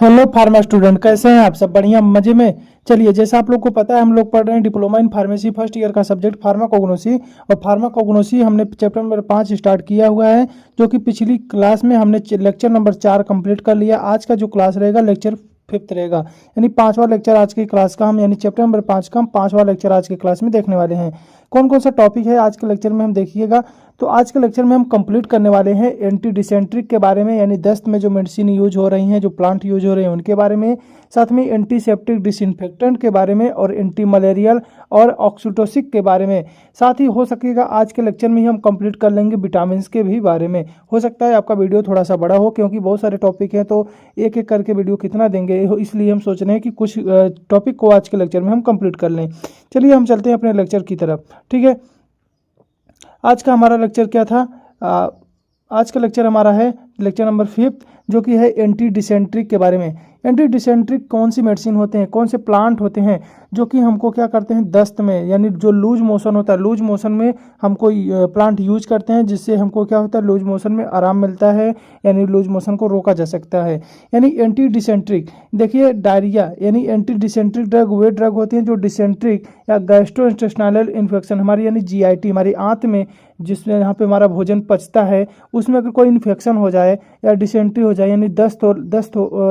Hello pharma student, कैसे हैं आप? सब बढ़िया, मजे में। चलिए, जैसा आप लोग को पता है, हम लोग पढ़ रहे हैं diploma in pharmacy first year का सब्जेक्ट फार्माकोग्नोसी। और फार्माकोग्नोसी हमने चैप्टर नंबर 5 स्टार्ट किया हुआ है, जो कि पिछली क्लास में हमने लेक्चर नंबर 4 कंप्लीट कर लिया। आज का जो क्लास रहेगा लेक्चर 5th रहेगा, यानी 5वां लेक्चर आज की क्लास का हम, यानी चैप्टर नंबर 5 का हम 5वां लेक्चर आज की क्लास में देखने वाले हैं। कौन कौन सा टॉपिक है आज के लेक्चर में हम देखिएगा। तो आज के लेक्चर में हम कंप्लीट करने वाले हैं एंटी डिसेंट्रिक के बारे में, यानी दस्त में जो मेडिसिन यूज हो रही हैं, जो प्लांट यूज हो रहे हैं उनके बारे में, साथ में एंटीसेप्टिक डिसइंफेक्टेंट के बारे में और एंटी मलेरियल और ऑक्सीटोसिक के बारे में। साथ ही हो सकेगा आज के लेक्चर में ही हम कंप्लीट कर लेंगे विटामिन के भी बारे में। हो सकता है आपका वीडियो थोड़ा सा बड़ा हो, क्योंकि बहुत सारे टॉपिक हैं, तो एक एक करके वीडियो कितना देंगे, इसलिए हम सोच रहे हैं कि कुछ टॉपिक को आज के लेक्चर में हम कंप्लीट कर लें। चलिए हम चलते हैं अपने लेक्चर की तरफ। ठीक है, आज का हमारा लेक्चर क्या था? आज का लेक्चर हमारा है लेक्चर नंबर 5, जो कि है एंटी डिसेंट्रिक के बारे में। एंटी डिसेंट्रिक कौन सी मेडिसिन होते हैं, कौन से प्लांट होते हैं जो कि हमको क्या करते हैं, दस्त में, यानी जो लूज मोशन होता है, लूज मोशन में हमको प्लांट यूज करते हैं, जिससे हमको क्या होता है, लूज मोशन में आराम मिलता है, यानी लूज मोशन को रोका जा सकता है। यानी एंटी डिसेंट्रिक, देखिए डायरिया, यानी एंटी डिसेंट्रिक ड्रग वे ड्रग होती हैं जो डिसेंट्रिक या गैस्ट्रोइंटेस्टाइनल इन्फेक्शन, हमारी यानी जीआईटी, हमारी आंत में, जिसमें यहाँ पे हमारा भोजन पचता है, उसमें अगर कोई इन्फेक्शन हो जाए या डिसेंट्री हो जाए, यानी दस्त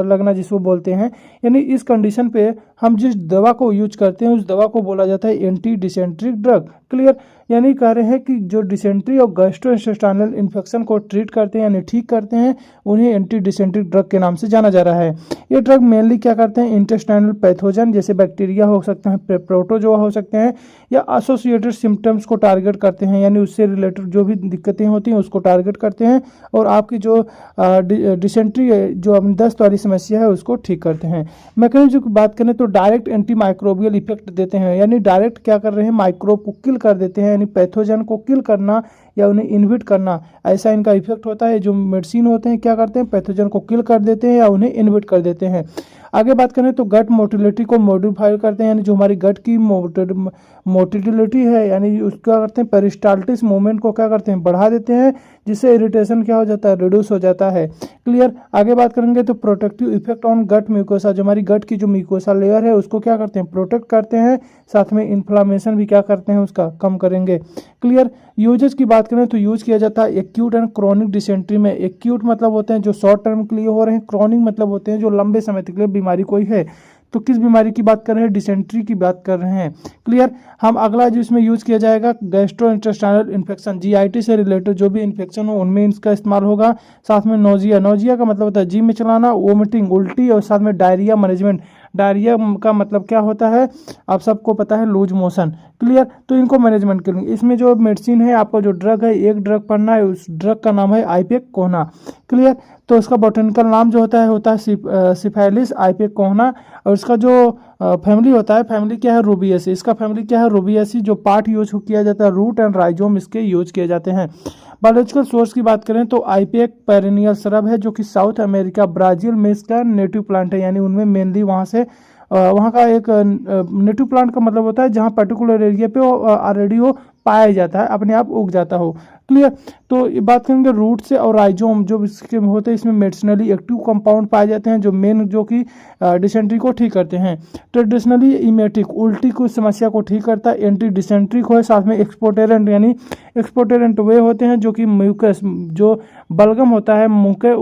लगना जिसको बोलते हैं, यानी इस कंडीशन पे हम जिस दवा को यूज करते हैं उस दवा को बोला जाता है एंटी डिसेंट्रिक ड्रग। क्लियर? यानी कह रहे हैं कि जो डिसेंट्री और गैस्ट्रोइंटेस्टाइनल इन्फेक्शन को ट्रीट करते हैं, यानी ठीक करते हैं, उन्हें एंटी डिसेंट्रिक ड्रग के नाम से जाना जा रहा है। ये ड्रग मेनली क्या करते हैं, इंटेस्टाइनल पैथोजन जैसे बैक्टीरिया हो सकते हैं, प्रोटोजोआ हो सकते हैं, या एसोसिएटेड सिम्टम्स को टारगेट करते हैं, यानी उससे रिलेटेड जो भी दिक्कतें होती हैं उसको टारगेट करते हैं, और आपकी जो डिसेंट्री जो दस्त वाली समस्या है उसको ठीक करते हैं। मैकेनिज्म की बात करें तो डायरेक्ट एंटी माइक्रोबियल इफेक्ट देते हैं, यानी डायरेक्ट क्या कर रहे हैं, माइक्रोब को किल कर देते हैं, यानी पैथोजन को किल करना या उन्हें इनहिबिट करना, ऐसा इनका इफेक्ट होता है। जो मेडिसिन होते हैं क्या करते हैं, पैथोजन को किल कर देते हैं या उन्हें इनहिबिट कर देते हैं। आगे बात करें तो गट मोटिलिटी को मॉडिफाई करते हैं, यानी जो हमारी गट की मोटिलिटी है, यानी उसका करते हैं पेरिस्टाल्टिस मूवमेंट को क्या करते हैं, बढ़ा देते हैं, जिससे इरिटेशन क्या हो जाता है, रिड्यूस हो जाता है। क्लियर? आगे बात करेंगे तो protective effect on gut mucosa, जो हमारी गट की जो म्यूकोसा लेयर है उसको क्या करते हैं, प्रोटेक्ट करते हैं, साथ में इन्फ्लामेशन भी क्या करते हैं, उसका कम करेंगे। क्लियर? यूजेस की बात करें तो यूज किया जाता है एक्यूट एंड क्रॉनिक डिसेंट्री में। एक्यूट मतलब होते हैं जो शॉर्ट टर्म के लिए हो रहे हैं, क्रॉनिक मतलब होते हैं जो लंबे समय तक के लिए बीमारी कोई है। तो किस बीमारी की बात कर रहे हैं, डिसेंट्री की बात कर रहे हैं। क्लियर? हम अगला जो इसमें यूज किया जाएगा गैस्ट्रोइंटेस्टाइनल इन्फेक्शन, जीआईटी से रिलेटेड जो भी इन्फेक्शन हो उनमें इसका इस्तेमाल होगा। साथ में नोजिया, नोजिया का मतलब होता है जी में चलाना, वोमिटिंग उल्टी, और साथ में डायरिया मैनेजमेंट। डायरिया का मतलब क्या होता है, आप सबको पता है, लूज मोशन। क्लियर? तो इनको मैनेजमेंट करेंगे। इसमें जो मेडिसिन है, आपका जो ड्रग है, एक ड्रग पढ़ना है, उस ड्रग का नाम है आइपेक कोहना। क्लियर? तो उसका बोटेनिकल नाम जो होता है सिफेलिस आइपेक कोहना, और इसका जो फैमिली होता है, फैमिली क्या है, रूबियसी। इसका फैमिली क्या है, रूबियसी। जो पार्ट यूज किया जाता है, रूट एंड राइजोम इसके यूज किए जाते हैं। बायोलॉजिकल सोर्स की बात करें तो आइपेक पेरेनियल श्रब है, जो कि साउथ अमेरिका, ब्राजील में इसका नेटिव प्लांट है, यानी उनमें मेनली वहाँ का एक नेटिव प्लांट का मतलब होता है जहाँ पर्टिकुलर एरिया पे ऑलरेडी वो पाया जाता है, अपने आप उग जाता हो। क्लियर? तो ये बात करेंगे रूट से और राइजोम जो इसके होते हैं, इसमें मेडिसिनली एक्टिव कंपाउंड पाए जाते हैं, जो मेन जो कि डिसेंट्री को ठीक करते हैं। ट्रेडिशनली इमेटिक, उल्टी की समस्या को ठीक करता है। एंटी डिसेंट्रिक हो, साथ में एक्सपोर्टेरेंट, यानी एक्सपोर्टेरेंट वे होते हैं जो कि म्यूकस, जो बलगम होता है मुंह के,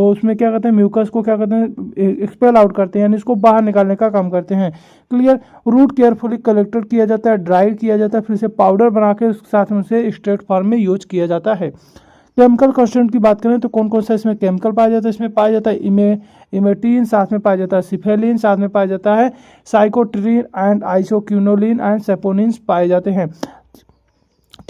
उसमें क्या करते हैं, म्यूकस को क्या करते हैं, एक्सपेल आउट करते हैं, यानी इसको बाहर निकालने का काम करते हैं। क्लियर? रूट केयरफुली कलेक्टेड किया जाता है, ड्राइड किया जाता है, फिर से पाउडर बना के साथ में उसे स्ट्रेट फॉर्म में यूज किया जाता है। केमिकल कंस्टिट्यूएंट की बात करें तो कौन कौन सा इसमें केमिकल पाया जाता है, इसमें पाया जाता है इमेटीन, साथ में पाया जाता है सिफेलिन, साथ में पाया जाता है साइकोट्रिन एंड आइसोक्यूनोलिन एंड सेपोनिन्स पाए जाते हैं।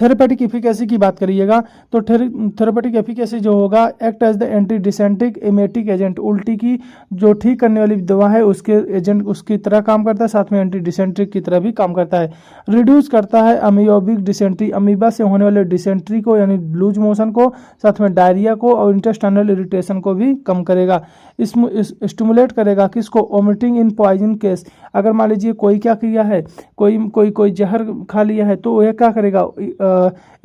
थेरेपेटिक एफिकेसी की बात करिएगा तो थेरेपेटिक एफिकेसी जो होगा, act as the anti dysenteric emetic agent, उल्टी की जो ठीक करने वाली दवा है उसके एजेंट उसकी तरह काम करता है, साथ में एंटी डिसेंट्रिक की तरह भी काम करता है। रिड्यूस करता है अमीओबिक डिसेंट्री, अमीबा से होने वाले डिसेंट्री को, यानी लूज मोशन को, साथ में डायरिया को और इंटेस्टाइनल इरिटेशन को भी कम करेगा। स्टिमुलेट करेगा किसको, वोमिटिंग इन पॉइजन केस, अगर मान लीजिए कोई क्या किया है, कोई जहर खा लिया है तो वह क्या करेगा,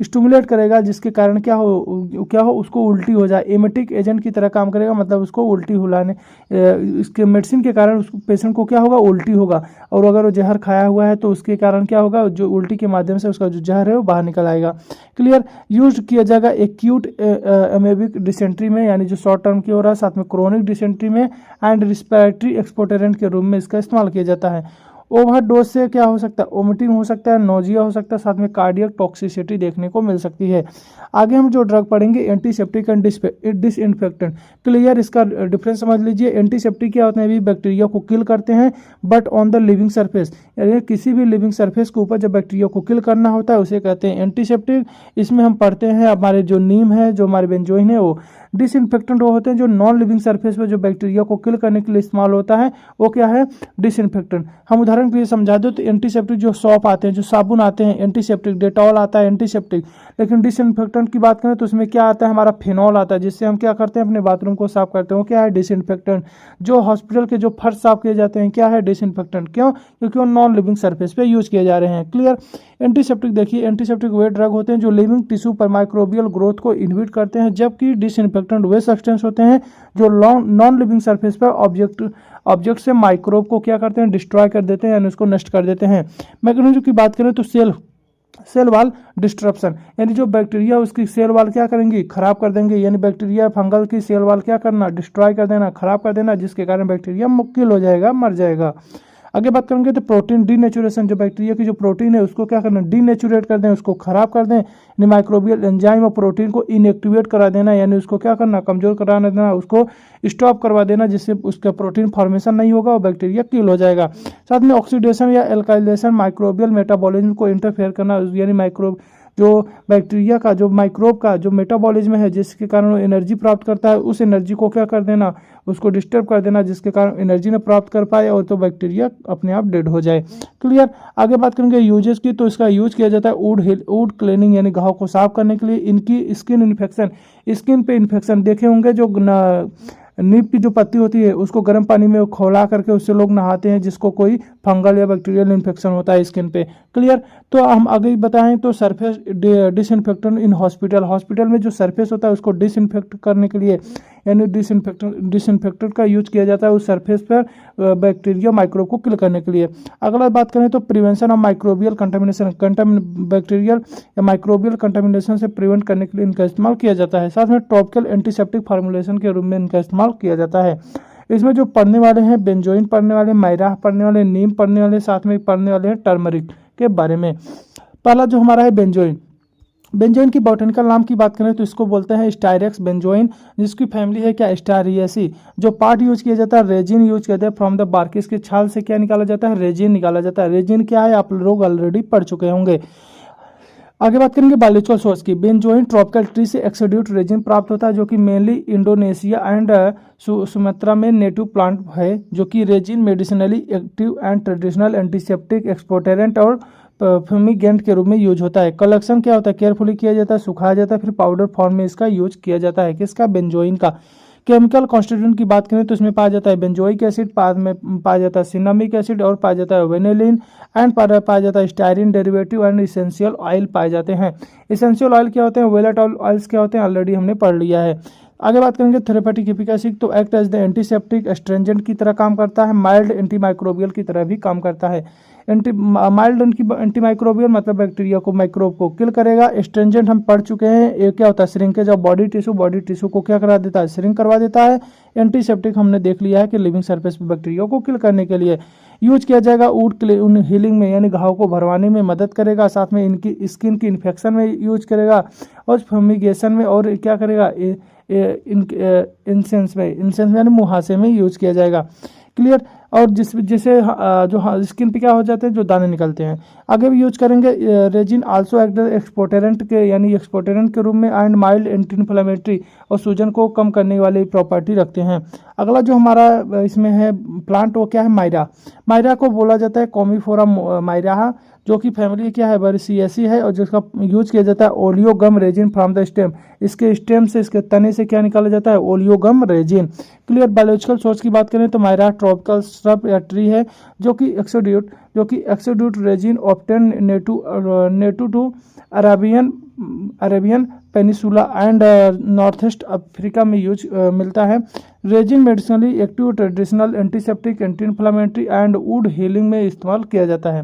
स्टिमुलेट करेगा, जिसके कारण क्या हो उसको उल्टी हो जाए। एमेटिक एजेंट की तरह काम करेगा, मतलब उसको उल्टी हुलाने इसके मेडिसिन के कारण उस पेशेंट को क्या होगा, उल्टी होगा। और अगर वो जहर खाया हुआ है तो उसके कारण क्या होगा, जो उल्टी के माध्यम से उसका जो जहर है वो बाहर निकल आएगा। क्लियर। यूज किया जाएगा एक्यूट एमेबिक डिसेंट्री में, यानी जो शॉर्ट टर्म की हो रहा है, साथ में क्रोनिक डिसेंट्री में, एंड रिस्पिरेटरी एक्सपोर्टेरेंट के रूप में इसका इस्तेमाल किया जाता है। ओवरडोज से क्या हो सकता है, वोमिटिंग हो सकता है, नोजिया हो सकता है, साथ में कार्डियक टॉक्सिसिटी देखने को मिल सकती है। आगे हम जो ड्रग पढ़ेंगे एंटीसेप्टिक एंड डिसइंफेक्टेंट। क्लियर। इसका डिफरेंस समझ लीजिए। एंटीसेप्टिक क्या होते हैं, भी बैक्टीरिया को किल करते हैं, but on the living surface, यानी किसी भी लिविंग सरफेस के ऊपर जब बैक्टीरिया को किल करना होता है उसे कहते हैं एंटीसेप्टिक। इसमें हम पढ़ते हैं हमारे जो नीम है, जो हमारे बेंजोइन है, वो डिसइंफेक्टेंट वो होते हैं जो नॉन लिविंग सरफेस पे जो बैक्टीरिया को किल करने के लिए इस्तेमाल होता है, वो क्या है, डिसइंफेक्टेंट। हम उदाहरण के लिए समझा दो तो एंटीसेप्टिक जो सॉप आते हैं, जो साबुन आते हैं, एंटीसेप्टिक, डेटॉल आता है एंटीसेप्टिक। लेकिन डिसइंफेक्टेंट की बात करें तो उसमें क्या आता है, हमारा फिनॉल आता है, जिससे हम क्या करते हैं, अपने बाथरूम को साफ करते हैं, वो क्या है, डिसइंफेक्टेंट। जो हॉस्पिटल के जो फर्श साफ किए जाते हैं, क्या है, डिसइंफेक्टेंट। क्यों, क्योंकि वो नॉन लिविंग सरफेस पे यूज किए जा रहे हैं। क्लियर। एंटीसेप्टिक देखिए, एंटीसेप्टिक वे ड्रग होते हैं जो लिविंग टिश्यू पर माइक्रोबियल ग्रोथ को इनहिबिट करते हैं, जबकि डिसइंफेक्टेंट वे सब्सटेंस होते हैं जो नॉन लिविंग सरफेस पर ऑब्जेक्ट से माइक्रोब को क्या करते हैं, डिस्ट्रॉय कर देते हैं, यानी उसको नष्ट कर देते हैं। मैकेनिज्म की बात करें तो सेल वाल डिस्ट्रप्शन, यानी जो बैक्टीरिया उसकी सेल वाल क्या करेंगी, खराब कर देंगे। यानी बैक्टीरिया फंगल की सेल वाल क्या करना, डिस्ट्रॉय कर देना, खराब कर देना, जिसके कारण बैक्टीरिया किल हो जाएगा, मर जाएगा। आगे बात करेंगे तो प्रोटीन डीनेचुरेशन, जो बैक्टीरिया की जो प्रोटीन है उसको क्या करना, डीनेचुरेट कर दें, उसको खराब कर दें। यानी माइक्रोबियल एंजाइम और प्रोटीन को इनएक्टिवेट करा देना, यानी उसको क्या करना, कमजोर करा देना, उसको स्टॉप करवा देना, जिससे उसका प्रोटीन फॉर्मेशन नहीं होगा और बैक्टीरिया किल हो जाएगा। साथ में ऑक्सीडेशन या एल्काइलेशन, माइक्रोबियल मेटाबॉलिज्म को इंटरफेयर करना, यानी जो बैक्टीरिया का जो माइक्रोब का जो मेटाबॉलिज्म है, जिसके कारण वो एनर्जी प्राप्त करता है, उस एनर्जी को क्या कर देना, उसको डिस्टर्ब कर देना, जिसके कारण एनर्जी न प्राप्त कर पाए और तो बैक्टीरिया अपने आप डेड हो जाए। क्लियर। आगे बात करेंगे यूजेस की, तो इसका यूज किया जाता है वुड क्लीनिंग, यानी घाव को साफ करने के लिए। इनकी स्किन इन्फेक्शन, स्किन पे इन्फेक्शन देखे होंगे, जो नीम की जो पत्ती होती है उसको गर्म पानी में खौला करके उससे लोग नहाते हैं, जिसको कोई फंगल या बैक्टीरियल इन्फेक्शन होता है स्किन पे। क्लियर। तो हम आगे बताएं तो सरफेस डिसइंफेक्टेंट इन हॉस्पिटल में जो सरफेस होता है उसको डिसइंफेक्ट करने के लिए, यानी डिसइंफेक्टेंट का यूज किया जाता है उस सरफेस पर बैक्टीरिया माइक्रोब को किल करने के लिए। अगला बात करें तो prevention of microbial contamination, bacterial या माइक्रोबियल कंटामिनेशन से प्रिवेंट करने के लिए इनका इस्तेमाल किया जाता है। साथ में टॉपिकल एंटीसेप्टिक फार्मूलेशन के रूप में इनका इस्तेमाल किया जाता है। इसमें जो पढ़ने वाले हैं, बेंजोइन पढ़ने वाले, मायरा पढ़ने वाले, नीम पढ़ने वाले, साथ में पढ़ने वाले हैं टर्मरिक के बारे में। पहला जो हमारा है बेंजोइन की बॉटनिकल नाम की बात करें तो इसको बोलते हैं स्टायरेक्स बेंजोइन, जिसकी फैमिली है क्या, स्टारियसी। जो पार्ट यूज किया जाता है, रेजिन यूज किया जाता है फ्रॉम द बार्क, इसके छाल से क्या निकाला जाता है, रेजिन निकाला जाता है। रेजिन क्या है, आप लोग ऑलरेडी पढ़ चुके होंगे। आगे बात करेंगे बायोलॉजिकल सोर्स की। बेंजोइन ट्रॉपिकल ट्री से एक्सोड्यूट रेजिन प्राप्त होता है, जो कि मेनली इंडोनेशिया एंड सुमात्रा में नेटिव प्लांट है, जो कि resin medicinally active and traditional antiseptic, expectorant और फ्यूमिगेंट के रूप में यूज होता है। कलेक्शन क्या होता है, केयरफुली किया जाता है, सुखाया जाता है, फिर पाउडर फॉर्म में इसका यूज किया जाता है। किसका, बेंजोइन का। केमिकल कॉन्स्टिट्यूएंट की बात करें तो इसमें पाया जाता है बेंजोइक एसिड, पाया जाता है सिनामिक एसिड, और पाया जाता है वेनिलिन, एंड पाया जाता है styrene derivative and essential oil पाए जाते हैं। इसेंशियल ऑयल क्या होते हैं, वोलेटाइल ऑयल्स क्या होते हैं, ऑलरेडी हमने पढ़ लिया है। आगे बात करेंगे थेरेपेटिक एफिकेसी, तो act as the antiseptic, astringent की तरह काम करता है, माइल्ड एंटीमाइक्रोबियल की तरह भी काम करता है। माइल्ड एंटीमाइक्रोबियल मतलब बैक्टीरिया को, माइक्रोब को किल करेगा। एस्ट्रेंजेंट हम पढ़ चुके हैं, ये क्या होता है, श्रिंकेज ऑफ बॉडी टिश्यू को क्या करा देता है, श्रिंक करवा देता है। एंटीसेप्टिक हमने देख लिया है कि लिविंग सरफेस पे बैक्टीरिया को किल करने के लिए यूज किया जाएगा। वुड हीलिंग में, यानी घाव को भरवाने में मदद करेगा, साथ में इनकी स्किन की इन्फेक्शन में यूज करेगा, और फ्यूमिगेशन में, और क्या करेगा, इंसेंस में यानी मुहासे में यूज किया जाएगा। क्लियर। और जिसे जो स्किन पे क्या हो जाते हैं, जो दाने निकलते हैं। आगे भी यूज करेंगे। रेजिन आल्सो एक्ट एक्सपोर्टेरेंट के, यानी एक्सपोर्टेरेंट के रूप में, एंड माइल्ड एंटी इन्फ्लेमेटरी, और सूजन को कम करने वाली प्रॉपर्टी रखते हैं। अगला जो हमारा इसमें है प्लांट, वो क्या है, मायरा को बोला जाता है कॉमीफोरा मायरा, जो कि फैमिली क्या है, बरसियासी है, और जिसका यूज किया जाता है oleogum resin from the stem, इसके स्टेम से, इसके तने से क्या निकाला जाता है, oleogum resin. Clear. Biological source की बात करें तो मायरा ट्रॉपिकल श्रब या ट्री है जो कि exudate resin obtained native to Arabian peninsula and north east Africa में यूज मिलता है। Resin medicinally active, traditional, antiseptic, anti inflammatory and wound healing में इस्तेमाल किया जाता है।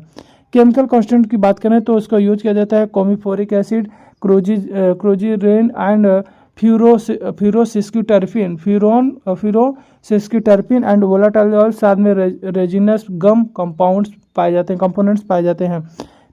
केमिकल कॉन्स्टिट्यूंट की बात करें तो उसका यूज किया जाता है कोमिफोरिक एसिड, क्रोजिरेन and furanosesquiterpene and volatile oil, साथ में रेजिनस गम कंपोनेंट्स पाए जाते हैं।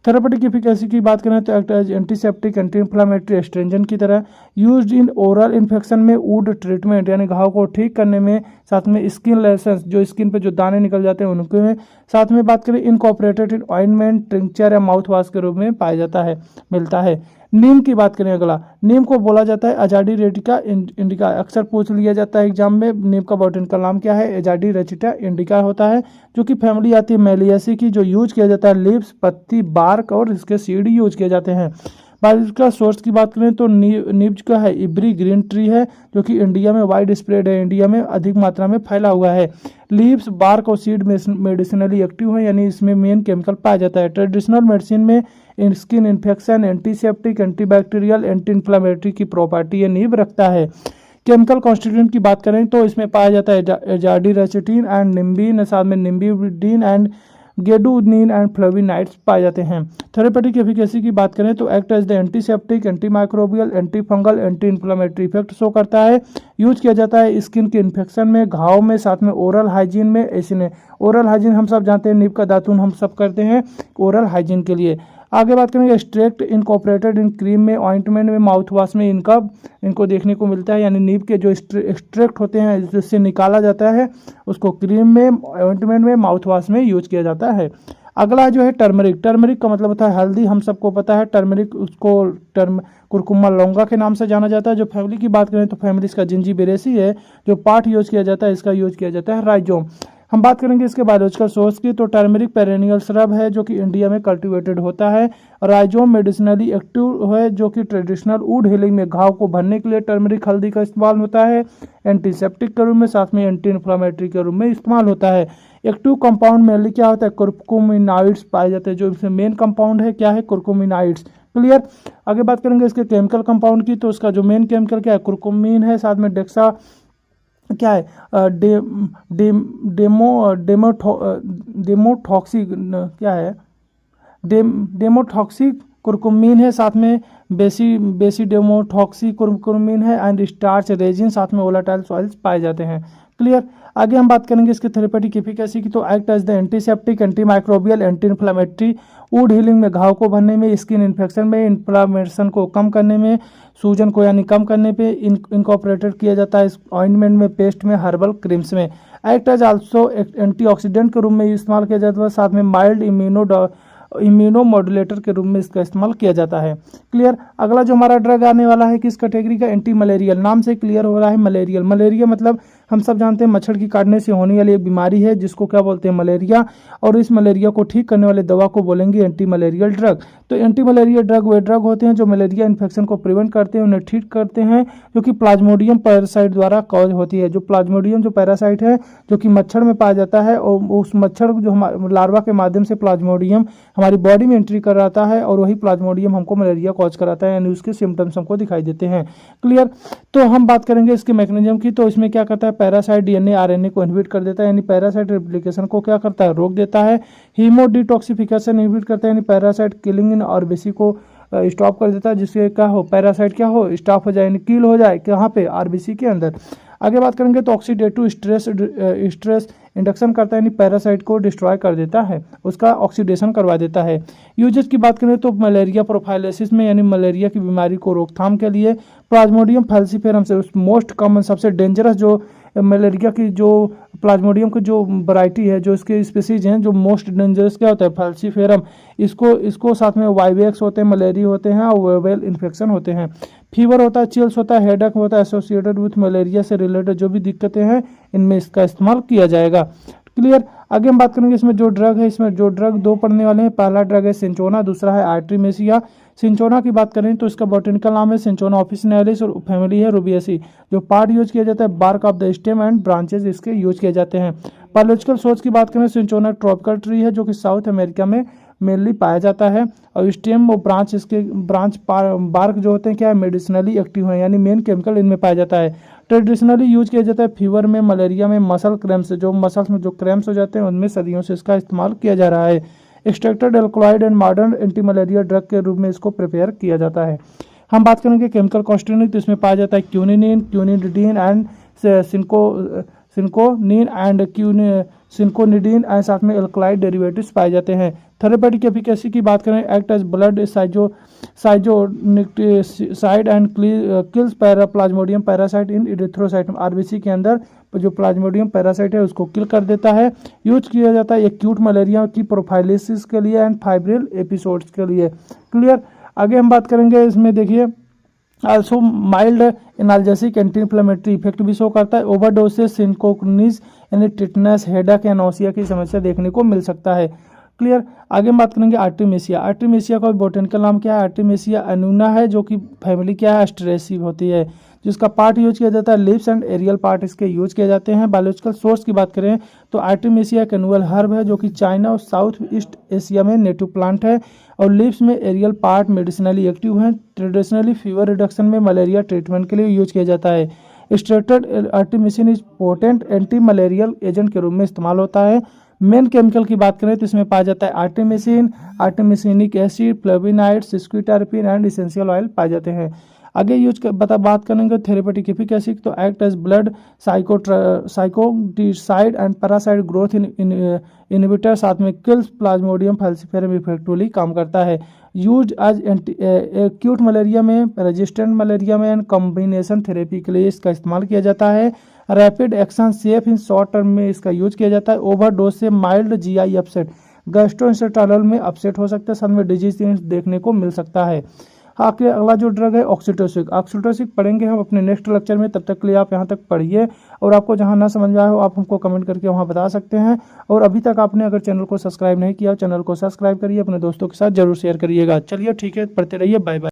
थेरापेटिक एफिकेसी की बात करें तो act as antiseptic, anti inflammatory, astringent की तरह। यूज्ड इन ओरल इन्फेक्शन में वुंड ट्रीटमेंट यानी घाव को ठीक करने में, साथ में स्किन लेशंस जो स्किन पे जो दाने निकल जाते हैं उनके में, साथ में बात करें इनकॉर्पोरेटेड इन ऑइंटमेंट, ट्रिंक्चर या माउथ वॉश के रूप में पाया जाता है, मिलता है। नीम की बात करें अगला, नीम को बोला जाता है अजाडी रेटिका इंडिका। अक्सर पूछ लिया जाता है एग्जाम में, नीम का बॉटनिकल नाम क्या है? अजाडी रेटिका इंडिका होता है, जो कि फैमिली आती है मेलिएसी की, जो यूज किया जाता है लीव्स, पत्ती, बार्क और इसके सीड यूज किए जाते हैं। बायोलॉजिकल सोर्स की बात करें तो नीम का है इब्री ग्रीन ट्री है, जो कि इंडिया में वाइड स्प्रेड है, इंडिया में अधिक मात्रा में फैला हुआ है। लीव्स, बार्क और सीड मेडिसिनली एक्टिव है, यानी इसमें मेन केमिकल पाया जाता है। ट्रेडिशनल मेडिसिन में skin infection, antiseptic, antibacterial, anti inflammatory की प्रॉपर्टी ये नींव रखता है। केमिकल कॉन्स्टिट्यूएंट की बात करें तो इसमें पाया जाता है एजाडीरेचिटिन एंड निम्बीन, साथ में निम्बीडीन एंड गेडुनिन एंड फ्लेविनाइड्स पाए जाते हैं। थेरेपेटिक एफिकेसी की बात करें तो act as the antiseptic, antimicrobial, anti fungal, anti inflammatory effect show करता है। यूज किया जाता है स्किन के इन्फेक्शन में, घाव में, साथ में ओरल हाइजीन में। इसने ओरल हाइजीन हम सब जानते हैं, नीम का दातुन हम सब करते हैं ओरल हाइजीन के लिए। आगे बात करेंगे एक्सट्रैक्ट इनकॉर्पोरेटेड इन क्रीम में, ऑइंटमेंट में, माउथ वॉश में इनको देखने को मिलता है, यानी नीम के जो एक्सट्रैक्ट होते हैं जिससे निकाला जाता है उसको क्रीम में, ऑइंटमेंट में, माउथ वॉश में यूज किया जाता है। अगला जो है टर्मरिक। टर्मरिक का मतलब होता है हल्दी, हम सबको पता है। टर्मरिक उसको कुरकुमा लौंगा के नाम से जाना जाता है। जो फैमिली की बात करें तो फैमिली इसका जिंजीबेरेसी है। जो पार्ट यूज किया जाता है इसका यूज किया जाता है राइजोम। हम बात करेंगे इसके बायोलॉजिकल सोर्स की तो टर्मरिक पेरेनियल श्रब है जो कि इंडिया में कल्टीवेटेड होता है। राइजोम मेडिसिनली एक्टिव है, जो कि ट्रेडिशनल वुंड हीलिंग में घाव को भरने के लिए टर्मरिक हल्दी का इस्तेमाल होता है। एंटीसेप्टिक के रूप में, साथ में एंटी इन्फ्लामेटरी के रूप में इस्तेमाल होता है। एक्टिव कंपाउंड मेनली क्या होता है? कुरकुमिनाइड्स पाए जाते हैं। जो इसमें मेन कंपाउंड है क्या है? कुरकुमिनाइड्स। क्लियर। आगे बात करेंगे इसके केमिकल कंपाउंड की तो उसका जो मेन केमिकल क्या है? कुरकुमिन है, साथ में डेक्सा क्या है? डेमोटॉक्सी क्या है? डेमोटॉक्सी कुरकुमिन है, साथ में बेसी डेमोटॉक्सी कुरकुमिन है एंड स्टार्च रेजिन, साथ में वोलाटाइल सॉइल्स पाए जाते हैं। क्लियर। आगे हम बात करेंगे इसके थेरेपेटिक एफिकेसी की तो act as the antiseptic, anti microbial, anti inflammatory, wound healing में, घाव को भरने में, स्किन इन्फेक्शन में, इन्फ्लामेशन को कम करने में, सूजन को यानी कम करने पे इनकॉर्पोरेटेड किया जाता है इस ऑइंटमेंट में, पेस्ट में, हर्बल क्रीम्स में। एक्ट एज आल्सो एंटीऑक्सीडेंट के रूप में इस्तेमाल किया जाता है, साथ में माइल्ड इम्यूनोमॉड्यूलेटर के रूप में इसका इस्तेमाल किया जाता है। क्लियर। अगला जो हमारा ड्रग आने वाला है किस कैटेगरी का? Anti malarial. नाम से क्लियर हो रहा है मलेरियल। मलेरिया मतलब हम सब जानते हैं मच्छर की काटने से होने वाली एक बीमारी है जिसको क्या बोलते हैं? मलेरिया। और इस मलेरिया को ठीक करने वाले दवा को बोलेंगे एंटी मलेरियल ड्रग। तो एंटी मलेरिया ड्रग वे ड्रग होते हैं जो मलेरिया इन्फेक्शन को प्रिवेंट करते हैं, उन्हें ठीक करते हैं, जो कि प्लाज्मोडियम पैरासाइट द्वारा कॉज होती है। जो प्लाज्मोडियम जो पैरासाइट है जो कि मच्छर में पाया जाता है, और उस मच्छर जो हमारे लार्वा के माध्यम से प्लाज्मोडियम हमारी बॉडी में एंट्री कर रहा है और वही प्लाज्मोडियम हमको मलेरिया कॉज कराता है, यानी उसके सिम्टम्स हमको दिखाई देते हैं। क्लियर। तो हम बात करेंगे इसके मैकेनिज्म की तो इसमें क्या करता है? पैरासाइट डीएनए आरएनए को इनहिबिट कर देता है, यानी पैरासाइट रेप्लिकेशन को क्या करता है? रोक देता है। हीमोडिटॉक्सिफिकेशन इनहिबिट करता है, यानी पैरासाइट किलिंग इन आरबीसी को स्टॉप कर देता है, जिससे क्या हो? पैरासाइट क्या हो? स्टॉप हो जाए, यानी किल हो जाए। कहाँ पे? आरबीसी के अंदर। आगे बात करेंगे तो ऑक्सीडेटिव स्ट्रेस इंडक्शन करता है, यानी पैरासाइट को डिस्ट्रॉय कर देता है, उसका ऑक्सीडेशन करवा देता है। यूजेस की बात करें तो मलेरिया प्रोफाइलिसिस में, यानी मलेरिया की बीमारी को रोकथाम के लिए, प्लाज्मोडियम फैल्सीफेरम से मोस्ट कॉमन सबसे डेंजरस जो मलेरिया की जो प्लाज्मोडियम की जो वैरायटी है, जो इसके स्पीसीज हैं, जो मोस्ट डेंजरस क्या होता है? फैल्सीफेरम। इसको साथ में वाइवेक्स होते हैं, मलेरिया होते हैं और वेबल इन्फेक्शन होते हैं। फीवर होता है, चिल्स होता है, हेडेक होता है, एसोसिएटेड विथ मलेरिया से रिलेटेड जो भी दिक्कतें हैं इनमें इसका इस्तेमाल किया जाएगा। क्लियर। आगे हम बात करेंगे इसमें जो ड्रग है, इसमें जो ड्रग दो पढ़ने वाले हैं, पहला ड्रग है सिंचोना, दूसरा है आर्ट्रीमेसिया। सिंचोना की बात करें तो इसका बॉटनिकल नाम है सिंचोना ऑफिसिनालिस और फैमिली है रूबिएसी। जो पार्ट यूज किया जाता है bark of the stem and branches इसके यूज किए जाते हैं। बायोलॉजिकल सोर्स की बात करें सिंचोना ट्रॉपिकल ट्री है जो कि साउथ अमेरिका में मेनली पाया जाता है और स्टेम और ब्रांच इसके बार्क जो होते हैं क्या है मेडिसिनली एक्टिव हैं, यानी मेन केमिकल इनमें पाया जाता है। ट्रेडिशनली यूज किया जाता है फीवर में, मलेरिया में, मसल क्रैम्प्स जो मसल्स में जो क्रैम्प्स हो जाते हैं उनमें सदियों से इसका इस्तेमाल किया जा रहा है। Extracted alkaloid and modern anti malaria drug के रूप में इसको प्रिपेयर किया जाता है। हम बात करेंगे केमिकल कॉन्स्टिट्यूएंट तो इसमें पाया जाता है क्यूनिन, क्यूनिडिन एंड सिंकोनिन एंड सिंकोनिडिन एंड साथ में एल्कलाइड डेरिवेटिव्स पाए जाते हैं। थेरेपेटिक एफिकेसी की बात करें act as blood side and kills plasmodium parasite in erythrocyte. RBC के अंदर जो प्लाज्मोडियम पैरासाइट है उसको किल कर देता है। यूज किया जाता है एक्यूट मलेरिया की प्रोफाइलिसिस के लिए एंड फाइब्रिल एपिसोड्स के लिए। क्लियर। आगे हम बात करेंगे इसमें देखिए also mild analgesic anti inflammatory effect भी शो करता है। ओवरडोसेस सिंकोनीज यानी टिटनेस, हेडेक या नौसिया की समस्या देखने को मिल सकता है। क्लियर। आगे हम बात करेंगे आर्टिमेसिया। आर्टिमेसिया का बोटेनिकल नाम क्या है? आर्टिमेसिया अनूना है जो कि फैमिली क्या है एस्ट्रेसी होती है, जिसका पार्ट यूज किया जाता है लिप्स एंड एरियल पार्ट इसके यूज किए जाते हैं। बायोलॉजिकल सोर्स की बात करें तो आर्टिमेसिया एक एनुअल हर्ब है जो कि चाइना और साउथ ईस्ट एशिया में नेटिव प्लांट है और लिप्स में एरियल पार्ट मेडिसिनली एक्टिव हैं। ट्रेडिशनली फीवर रिडक्शन में मलेरिया ट्रीटमेंट के लिए यूज किया जाता है। Extracted artemisinin is potent anti malarial agent के रूप में इस्तेमाल होता है। मेन केमिकल की बात करें तो इसमें पाया जाता है artemisinin, artemisinic acid, flavonoid, sesquiterpene and essential oil पाए जाते हैं। आगे बात करेंगे थेरेपेटिक एफिकेसी तो act as blood schizonticide and parasite growth inhibitor, साथ में किल्स प्लाज्मोडियम फैल्सिफेरम इफेक्टिवली काम करता है। यूज एज एक्यूट मलेरिया में, रेजिस्टेंट मलेरिया में एंड कॉम्बिनेशन थेरेपी के लिए इसका इस्तेमाल किया जाता है। Rapid action safe in short term में इसका यूज किया जाता है। ओवरडोज से माइल्ड जीआई अपसेट, गैस्ट्रोइंटेस्टाइनल में अपसेट हो सकता है, साथ में डिजीज देखने को मिल सकता है। आखिर अगला जो ड्रग है ऑक्सीटोसिक। ऑक्सीटोसिक पढ़ेंगे हम अपने नेक्स्ट लेक्चर में, तब तक के लिए आप यहाँ तक पढ़िए और आपको जहाँ ना समझ में आए हो आप हमको कमेंट करके वहाँ बता सकते हैं। और अभी तक आपने अगर चैनल को सब्सक्राइब नहीं किया चैनल को सब्सक्राइब करिए, अपने दोस्तों के साथ जरूर शेयर करिएगा। चलिए ठीक है, पढ़ते रहिए, बाय बाय।